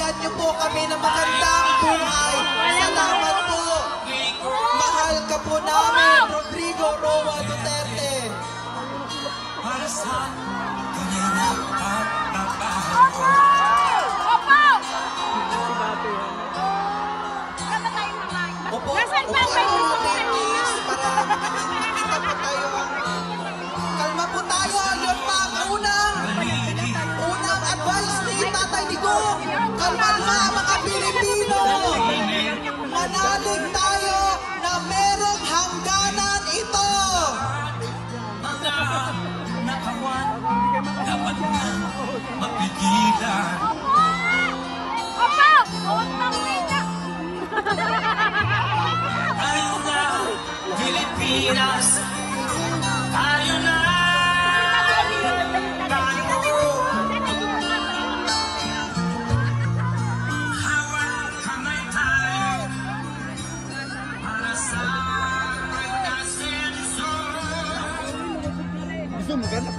Bigyan niyo po kami ng magandang buhay. Salamat po. Mahal ka po namin, Rodrigo Roa Duterte. Para sa kanya at trabaho ko. Opo, please, para makikita po tayo. Kalma po tayo. Yun pa ang unang advice ni Tatay Digong. Kalma mga Pilipino. Manalig tayo na merong hangganan ito. Mga nakawan, dapat na mapigilan. Tayo na, Pilipinas. Tayo na. Hawak kamay tayo para sa pagkasenso. Gusto mo ka na?